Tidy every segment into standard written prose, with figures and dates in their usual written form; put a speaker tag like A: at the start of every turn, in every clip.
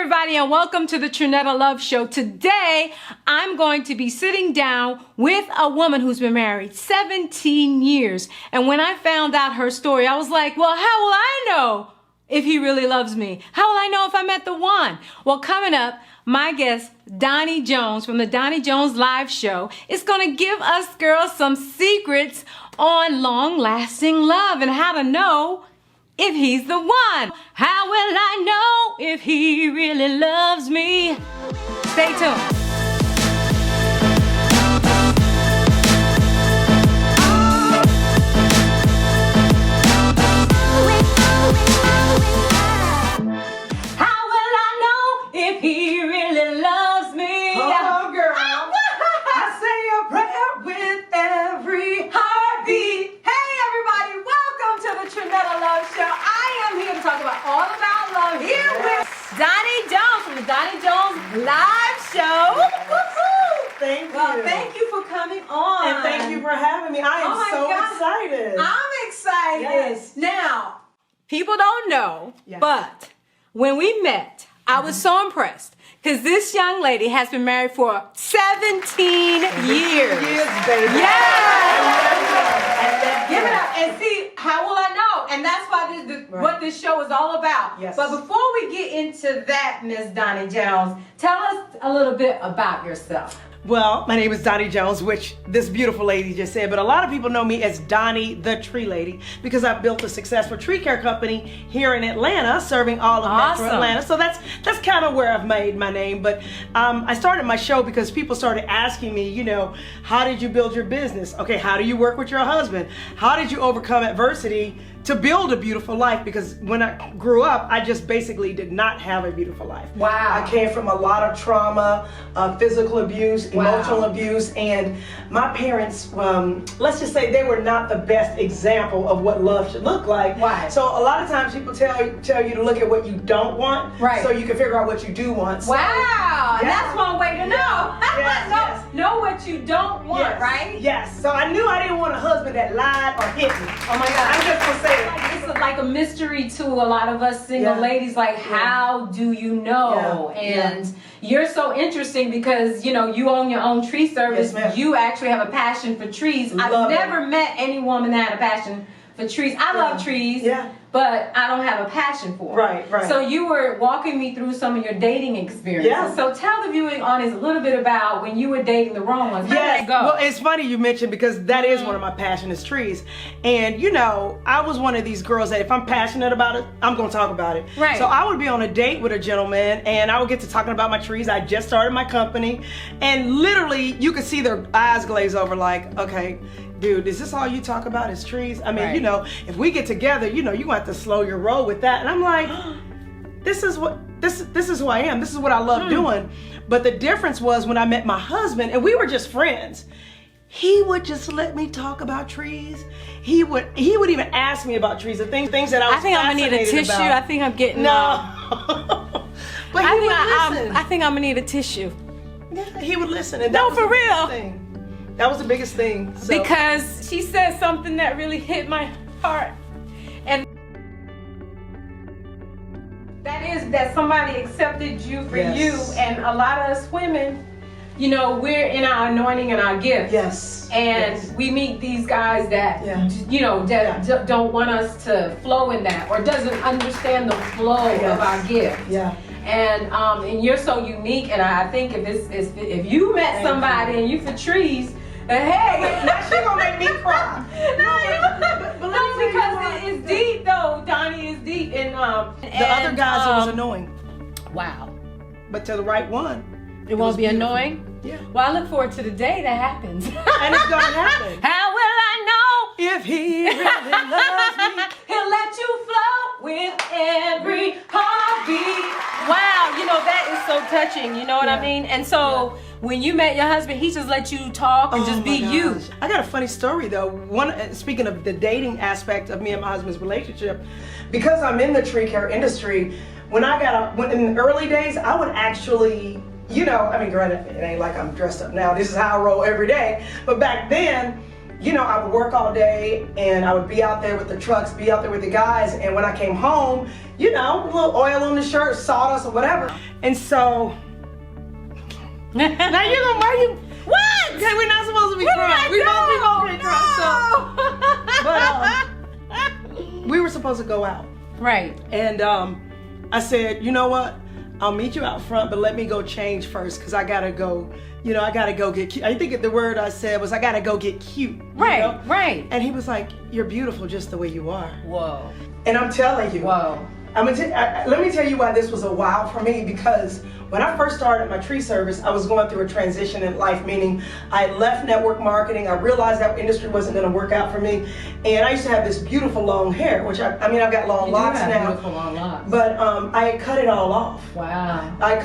A: everybody, and welcome to the Trinetta Love Show. Today, I'm going to be sitting down with a woman who's been married 17 years. And when I found out her story, I was like, well, how will I know if he really loves me? How will I know if I met the one? Well, coming up, my guest, Doni Jones from the Doni Jones Live Show, is going to give us girls some secrets on long-lasting love and how to know if he's the one. How will I know if he really loves me? Stay tuned. How will I know if he really loves me?
B: Oh, girl. I say a prayer with every heartbeat.
A: Hey everybody, welcome to the Trinetta Love Show. I am here to talk about all about love here with Doni Jones from the Doni Jones Live Show.
B: Thank you.
A: Well, thank you for coming on.
B: And thank you for having me. I am excited.
A: I'm excited.
B: Yes.
A: Now, people don't know,
B: Yes.
A: but when we met, I was so impressed because this young lady has been married for 17 years.
B: Baby.
A: Yes. Give it up and see, how will I know? And that's why what this show is all about.
B: Yes.
A: But before we get into that, Miss Doni Jones, tell us a little bit about yourself.
B: Well, my name is Doni Jones, which this beautiful lady just said, but a lot of people know me as Doni the Tree Lady because I've built a successful tree care company here in Atlanta, serving all of Metro Atlanta. So that's kind of where I've made my name. But I started my show because people started asking me, you know, how did you build your business? Okay, how do you work with your husband? How did you overcome adversity to build a beautiful life? Because when I grew up, I just basically did not have a beautiful life.
A: Wow.
B: I came from a lot of trauma, physical abuse, emotional abuse, and my parents, let's just say they were not the best example of what love should look like.
A: Right.
B: So a lot of times people tell you to look at what you don't want,
A: right,
B: so you can figure out what you do want. So,
A: wow,
B: yeah.
A: That's one way to know.
B: Yes.
A: Know what you don't want,
B: Yes.
A: right?
B: Yes. So I knew I didn't want a husband that lied or hit me.
A: Oh my God.
B: I'm just gonna say it.
A: It's like a mystery to a lot of us single ladies, like how do you know? And you're so interesting because you know you own your own tree service.
B: Yes,
A: you actually have a passion for trees. I've never met any woman that had a passion for trees. I love trees, but I don't have a passion for them.
B: Right.
A: So you were walking me through some of your dating experiences.
B: Yeah.
A: So tell the viewing audience a little bit about when you were dating the wrong ones. How did it go?
B: Well, it's funny you mentioned because that is one of my passions is trees. And you know, I was one of these girls that if I'm passionate about it, I'm gonna talk about it.
A: Right.
B: So I would be on a date with a gentleman and I would get to talking about my trees. I just started my company and literally you could see their eyes glaze over like, okay, dude, is this all you talk about is trees? I mean, you know, if we get together, you know, you're gonna have to slow your roll with that. And I'm like, this is who I am. This is what I love doing. But the difference was when I met my husband and we were just friends, he would just let me talk about trees. He would even ask me about trees, the things that I was
A: I think I'm gonna need a tissue.
B: about.
A: I think I'm getting
B: But he would listen.
A: I think I'm gonna need a tissue.
B: Yeah, he would listen. And
A: No,
B: that was
A: for
B: the biggest
A: real.
B: thing. That was the biggest thing. So.
A: Because she said something that really hit my heart. And that is that somebody accepted you for you. And a lot of us women, you know, we're in our anointing and our gift.
B: Yes.
A: And we meet these guys that, you know, that don't want us to flow in that or doesn't understand the flow of our gift.
B: Yeah.
A: And you're so unique. And I think if you met somebody and you for trees, hey,
B: now she gonna make me cry.
A: No, because it's deep though. Doni is deep, and
B: the other guys it was annoying.
A: Wow.
B: But to the right one,
A: it won't be annoying.
B: Yeah.
A: Well, I look forward to the day that happens.
B: And it's gonna happen.
A: How will I know
B: if he really loves me?
A: He'll let you flow with every heartbeat. Wow, you know that is so touching. You know what I mean? And so. When you met your husband, he just let you talk and just be you.
B: I got a funny story though. Speaking of the dating aspect of me and my husband's relationship, because I'm in the tree care industry, when in the early days, I would actually, you know, I mean, granted, it ain't like I'm dressed up now. This is how I roll every day. But back then, you know, I would work all day and I would be out there with the trucks, be out there with the guys. And when I came home, you know, a little oil on the shirt, sawdust or whatever. And so, now you're gonna, why you,
A: What?
B: okay, we're not supposed to be crying. We both be crying. So, but we were supposed to go out.
A: Right.
B: And I said, you know what? I'll meet you out front, but let me go change first because I gotta go, you know, I gotta go get cute. I think the word I said was I gotta go get cute.
A: Right,
B: you know?
A: right.
B: And he was like, you're beautiful just the way you are.
A: Whoa.
B: And I'm telling you,
A: Whoa.
B: let me tell you why this was a wow for me, because when I first started my tree service, I was going through a transition in life, meaning I had left network marketing. I realized that industry wasn't going to work out for me. And I used to have this beautiful long hair, which I mean, I've got long locks now.
A: Beautiful long locks.
B: But I had cut it all off.
A: Wow.
B: I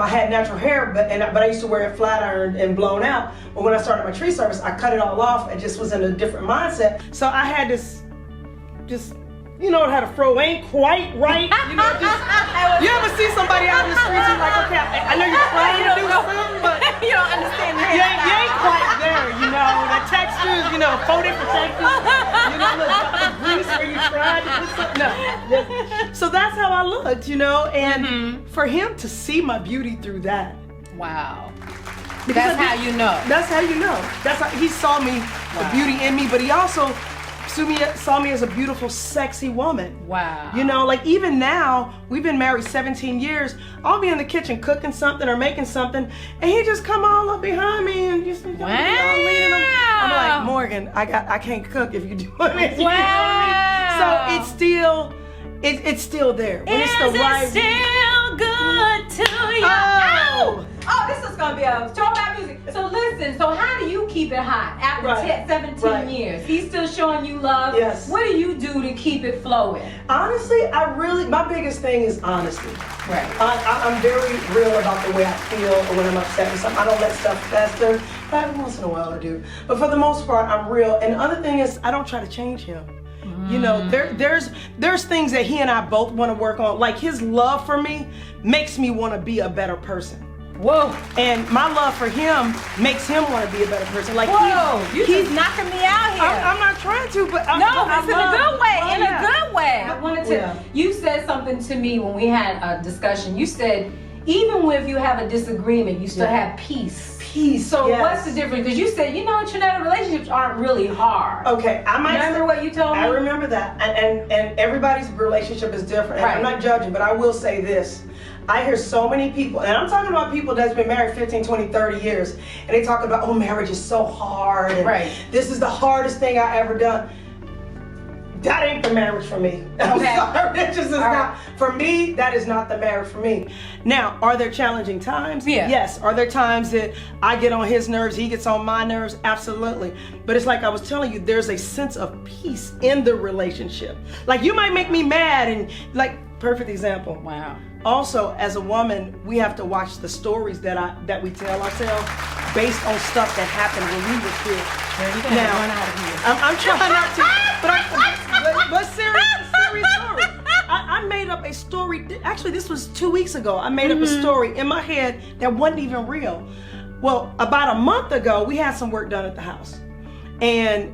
B: had natural hair, but I used to wear it flat ironed and blown out. But when I started my tree service, I cut it all off. I just was in a different mindset. So I had this, just, you know how to fro ain't quite right. You know, just, you ever see somebody out in the streets and you're like, okay, I know you're trying to do something, but
A: You don't understand the
B: you ain't quite there, you know. The textures, you know, 4 different textures. You know, the grease where you tried to put something. No. So that's how I looked, you know, and for him to see my beauty through that.
A: Wow.
B: Because
A: That's how you know.
B: That's how you know. That's how he saw me, the beauty in me, but he also saw me as a beautiful, sexy woman.
A: Wow.
B: You know, like even now, we've been married 17 years. I'll be in the kitchen cooking something or making something, and he just come all up behind me and just leaning him. I'm like, Morgan, I can't cook if you do it.
A: Wow.
B: You know what I mean? So it's still there. When it's the right.
A: Still good to you? Oh, this is gonna be a throwback music. So listen, so how do you keep it hot after 17 years? He's still showing you love.
B: Yes.
A: What do you do to keep it flowing?
B: Honestly, my biggest thing is honesty.
A: Right.
B: I'm very real about the way I feel or when I'm upset with something. I don't let stuff fester. But every once in a while I do. But for the most part, I'm real. And the other thing is, I don't try to change him. You know, there's things that he and I both want to work on. Like his love for me makes me want to be a better person.
A: Whoa.
B: And my love for him makes him want to be a better person. Like
A: he's just knocking me out here.
B: I'm not trying to, but
A: it's in a good way.
B: Oh,
A: In a good way. I wanted to.
B: Yeah.
A: You said something to me when we had a discussion. You said even if you have a disagreement, you still have peace.
B: Peace.
A: So
B: yes.
A: what's the difference? Because you said, you know, Trinetta, relationships aren't really hard.
B: Okay, I might
A: remember what you told me.
B: I remember that, and everybody's relationship is different.
A: Right.
B: And I'm not judging, but I will say this. I hear so many people, and I'm talking about people that's been married 15, 20, 30 years, and they talk about, oh, marriage is so hard, and this is the hardest thing I ever done. That ain't the marriage for me. I'm sorry, it just is not. For me, that is not the marriage for me. Now, are there challenging times?
A: Yeah.
B: Yes. Are there times that I get on his nerves, he gets on my nerves? Absolutely. But it's like I was telling you, there's a sense of peace in the relationship. Like you might make me mad, and like, perfect example.
A: Wow.
B: Also, as a woman, we have to watch the stories that we tell ourselves based on stuff that happened when we were kids. Now, I'm trying not to, but serious story. I made up a story. Actually, this was 2 weeks ago. I made up a story in my head that wasn't even real. Well, about a month ago, we had some work done at the house, and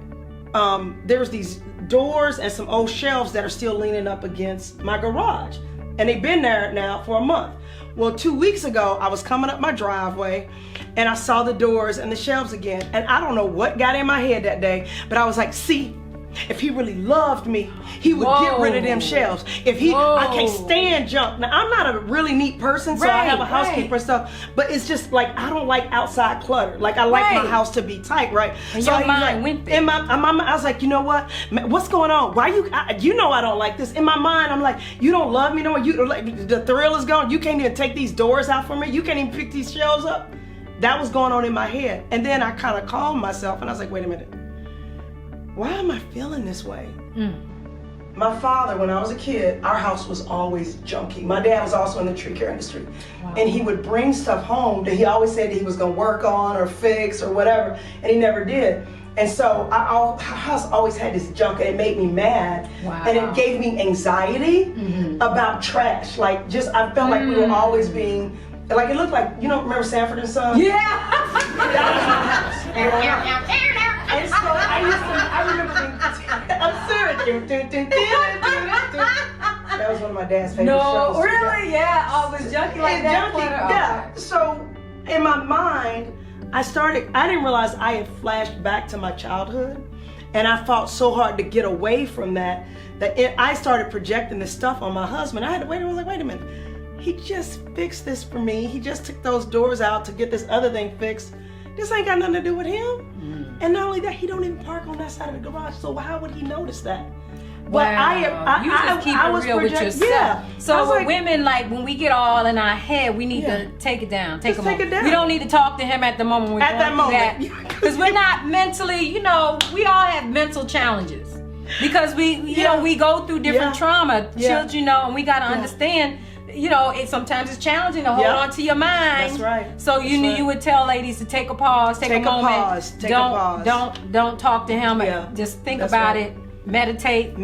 B: there's these doors and some old shelves that are still leaning up against my garage. And they've been there now for a month. Well, 2 weeks ago, I was coming up my driveway and I saw the doors and the shelves again. And I don't know what got in my head that day, but I was like, see, if he really loved me, he would get rid of them shelves. If I can't stand junk. Now, I'm not a really neat person, so I have a housekeeper and stuff, but it's just like, I don't like outside clutter. Like, I like my house to be tight, right?
A: And
B: so
A: your mind went there.
B: In my I was like, you know what? What's going on? Why you know I don't like this. In my mind, I'm like, you don't love me no more. You like the thrill is gone. You can't even take these doors out for me. You can't even pick these shelves up. That was going on in my head. And then I kind of calmed myself and I was like, wait a minute. Why am I feeling this way? My father, when I was a kid, our house was always junky. My dad was also in the tree care industry. Wow. And he would bring stuff home that he always said that he was gonna work on or fix or whatever, and he never did. And so our house always had this junk, and it made me mad. Wow. And it gave me anxiety about trash. Like, I felt like we were always being, like, it looked like, remember Sanford and Son?
A: Yeah.
B: That was my house. And so I remember being, I'm serious. That was one of my dad's favorite shows.
A: No, really? Yeah. Oh, was Junkie like that?
B: Yeah. Okay. So in my mind, I didn't realize I had flashed back to my childhood. And I fought so hard to get away from that I started projecting this stuff on my husband. I had to wait. I was like, wait a minute. He just fixed this for me. He just took those doors out to get this other thing fixed. This ain't got nothing to do with him. And not only that, he don't even park on that side of the garage. So how would he notice that?
A: Well, you just keep it real with yourself.
B: Yeah.
A: So with women, like when we get all in our head, we need to take it down. Take it down. We don't need to talk to him at the moment.
B: At that moment.
A: Because we're not mentally, we all have mental challenges. Because we go through different trauma, children, and we got to understand, sometimes it's challenging to hold on to your mind.
B: That's right.
A: So you would tell ladies to take a pause, take a moment.
B: Take a pause.
A: Don't talk to him. Just think about it. Meditate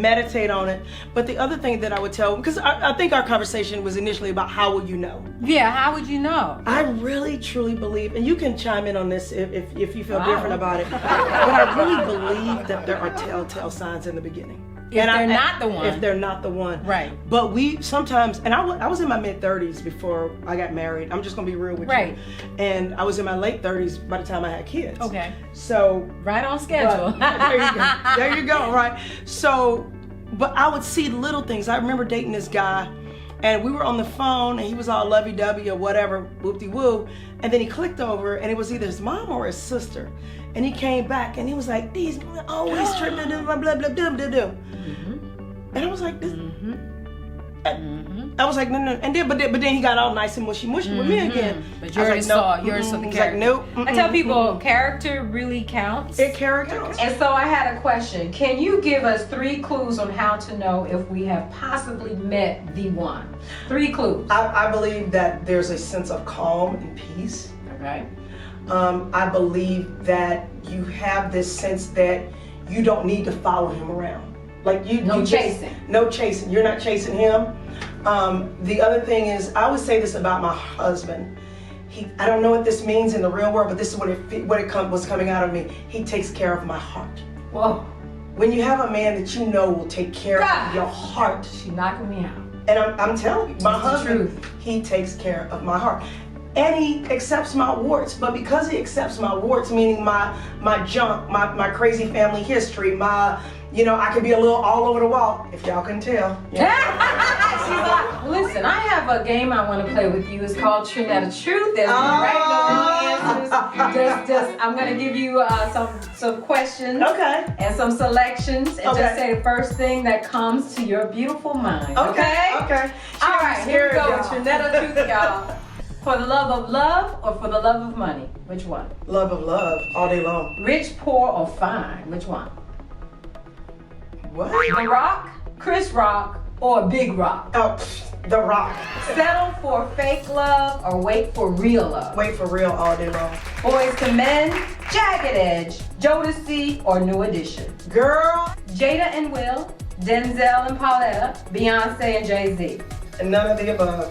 A: on it. But the other thing that I would tell, because I think our conversation was initially about how will you know? Yeah, how would you know?
B: I really truly believe, and you can chime in on this if you feel different about it, but I really believe that there are telltale signs in the beginning.
A: If they're not the one.
B: If they're not the one.
A: Right.
B: But we sometimes, and I was in my mid-30s before I got married. I'm just going to be real with you. And I was in my late 30s by the time I had kids.
A: Okay.
B: So.
A: Right on schedule.
B: There you go. There you go, right? So, but I would see little things. I remember dating this guy, and we were on the phone, and he was all lovey-dovey or whatever, whoop-de-woo. And then he clicked over, and it was either his mom or his sister. And he came back, and he was like, these always tripping, blah, blah, blah, blah, blah, blah. And I was like, this. I was like, no. And then, but then he got all nice and mushy with me again.
A: But you already saw the character.
B: He's like, nope.
A: I tell people, character really counts.
B: Character counts.
A: And so I had a question. Can you give us 3 clues on how to know if we have possibly met the one? 3 clues.
B: I believe that there's a sense of calm and peace.
A: Okay.
B: I believe that you have this sense that you don't need to follow him around. Like
A: no chasing.
B: No chasing. You're not chasing him. The other thing is, I would say this about my husband. I don't know what this means in the real world, but this is was coming out of me. He takes care of my heart.
A: Whoa.
B: When you have a man that you know will take care of your heart.
A: She's knocking me out.
B: And I'm telling you, my husband, he takes care of my heart. And he accepts my warts, but because he accepts my warts, meaning my junk, my crazy family history, I could be a little all over the wall, if y'all can tell.
A: She's like, listen, I have a game I want to play with you. It's called Trinetta Truth. There's right answers. I'm going to give you some questions.
B: Okay.
A: And some selections. And just say the first thing that comes to your beautiful mind. Okay?
B: Okay.
A: All right, here we go with Trinetta Truth, y'all. For the love of love or for the love of money? Which one?
B: Love of love, all day long.
A: Rich, poor, or fine? Which one?
B: What?
A: The Rock, Chris Rock, or Big Rock?
B: Oh, The Rock.
A: Settle for fake love or wait for real love?
B: Wait for real all day long.
A: Boys to Men, Jagged Edge, Jodeci, or New Edition?
B: Girl.
A: Jada and Will, Denzel and Pauletta, Beyonce and Jay-Z.
B: And none of the above.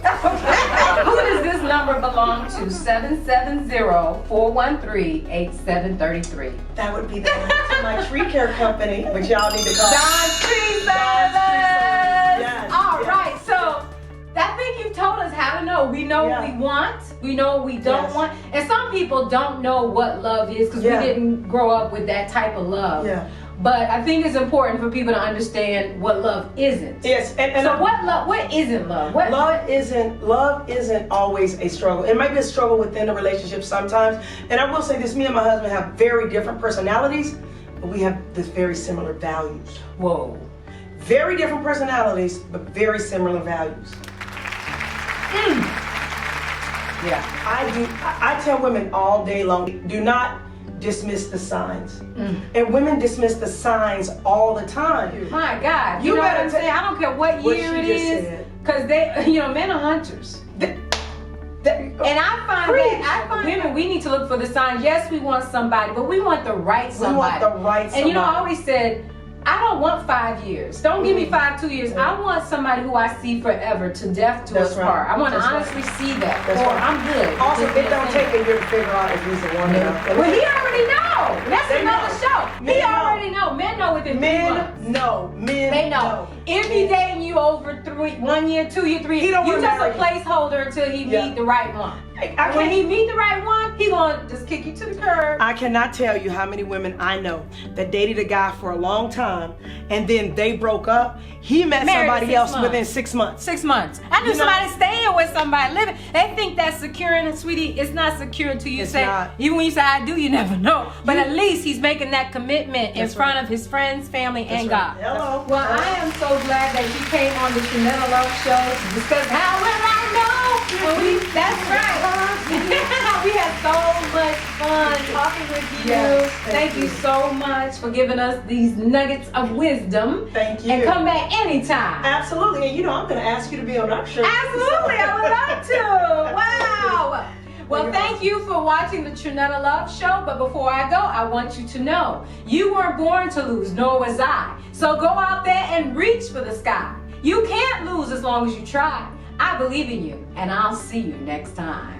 A: Who does this number belong to? 770-413-8733.
B: That would be the one to my tree care company, but y'all need to call.
A: Don's Tree Service. Yes. All right. So I think you've told us how to know. We know what we want. We know what we don't want. And some people don't know what love is because we didn't grow up with that type of love.
B: Yeah.
A: But I think it's important for people to understand what love isn't.
B: Yes, and
A: so what isn't love?
B: Love isn't always a struggle. It might be a struggle within a relationship sometimes. And I will say this, me and my husband have very different personalities, but we have this very similar values.
A: Whoa.
B: Very different personalities, but very similar values.
A: Yeah.
B: I tell women all day long, do not dismiss the signs. And women dismiss the signs all the time.
A: My God. You know what I'm saying? I don't care what year it is. Because men are hunters. And I find women, we need to look for the signs. Yes, we want somebody, but we want the right somebody.
B: We want the right somebody.
A: And I always said, I don't want 5 years. Don't give me 5, 2 years. I want somebody who I see forever, to death to us part. I want to honestly see that. Or I'm good.
B: Also, it don't take a year to figure out if he's the one or not.
A: Well, he already know. That's another show. He already know. Men know within 3 months.
B: Men
A: They know. If he dating you over 1 year, 2 year, 3 years, you just a placeholder until he meet the right one. When he meet the right one, he gonna just kick you to the curb.
B: I cannot tell you how many women I know that dated a guy for a long time and then they broke up. He met somebody else within 6 months.
A: 6 months. I knew somebody staying with somebody living. They think that's secure, and sweetie, it's not secure until you say. Even when you say I do, you never know. But at least he's making that commitment in front of his friends, family, and God.
B: Hello.
A: Well, I am so glad that you came on the Trinetta Love Show to discuss how will I know. That's right. We had so much fun talking with you.
B: Yes,
A: thank you so much for giving us these nuggets of wisdom.
B: Thank you.
A: And come back anytime.
B: Absolutely. And I'm going to ask you to be on our show.
A: Absolutely. I would love to. Wow. Well, thank you for watching the Trinetta Love Show. But before I go, I want you to know you weren't born to lose, nor was I. So go out there and reach for the sky. You can't lose as long as you try. I believe in you, and I'll see you next time.